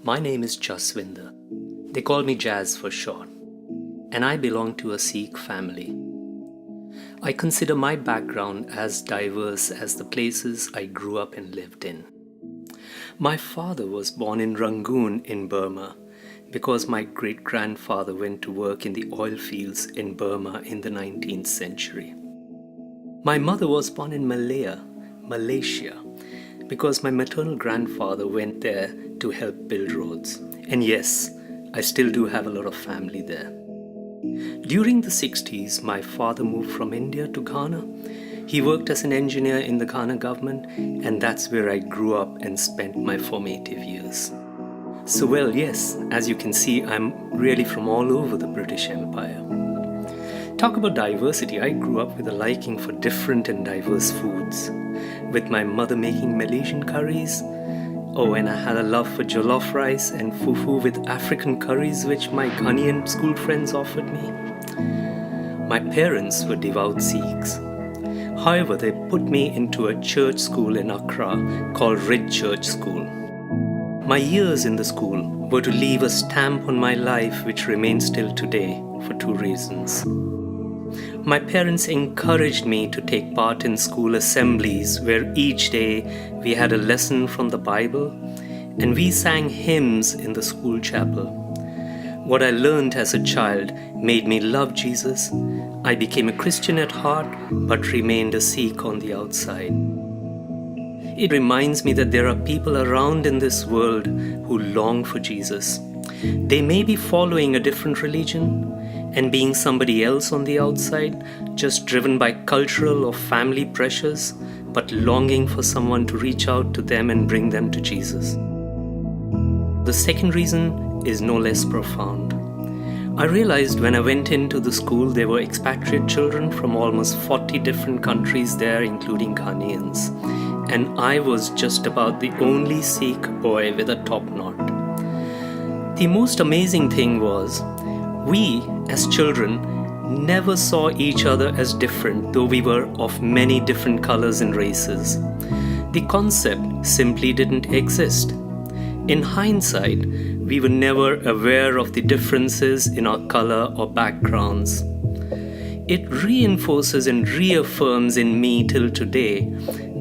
My name is Jaswinder. They call me Jazz for short, and I belong to a Sikh family. I consider my background as diverse as the places I grew up and lived in. My father was born in Rangoon in Burma because my great-grandfather went to work in the oil fields in Burma in the 19th century. My mother was born in Malaya, Malaysia, because my maternal grandfather went there to help build roads. And yes, I still do have a lot of family there. During the 60s, my father moved from India to Ghana. He worked as an engineer in the Ghana government, and that's where I grew up and spent my formative years. So well, yes, as you can see, I'm really from all over the British Empire. Talk about diversity, I grew up with a liking for different and diverse foods, with my mother making Malaysian curries. Oh, and I had a love for jollof rice and fufu with African curries which my Ghanaian school friends offered me. My parents were devout Sikhs. However, they put me into a church school in Accra called Ridge Church School. My years in the school were to leave a stamp on my life which remains till today for two reasons. My parents encouraged me to take part in school assemblies where each day we had a lesson from the Bible and we sang hymns in the school chapel. What I learned as a child made me love Jesus. I became a Christian at heart but remained a Sikh on the outside. It reminds me that there are people around in this world who long for Jesus. They may be following a different religion and being somebody else on the outside, just driven by cultural or family pressures, but longing for someone to reach out to them and bring them to Jesus. The second reason is no less profound. I realized when I went into the school there were expatriate children from almost 40 different countries there, including Ghanaians, and I was just about the only Sikh boy with a top knot. The most amazing thing was, we, as children, never saw each other as different, though we were of many different colors and races. The concept simply didn't exist. In hindsight, we were never aware of the differences in our color or backgrounds. It reinforces and reaffirms in me till today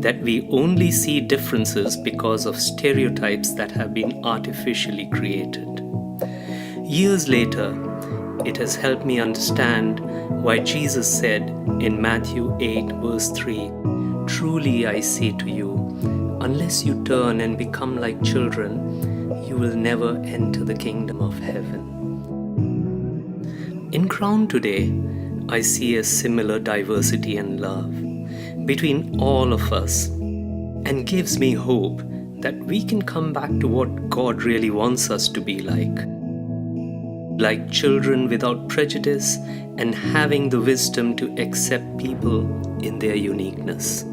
that we only see differences because of stereotypes that have been artificially created. Years later, it has helped me understand why Jesus said in Matthew 8 verse 3, "Truly I say to you, unless you turn and become like children, you will never enter the kingdom of heaven." In Crown today, I see a similar diversity and love between all of us, and gives me hope that we can come back to what God really wants us to be like children without prejudice and having the wisdom to accept people in their uniqueness.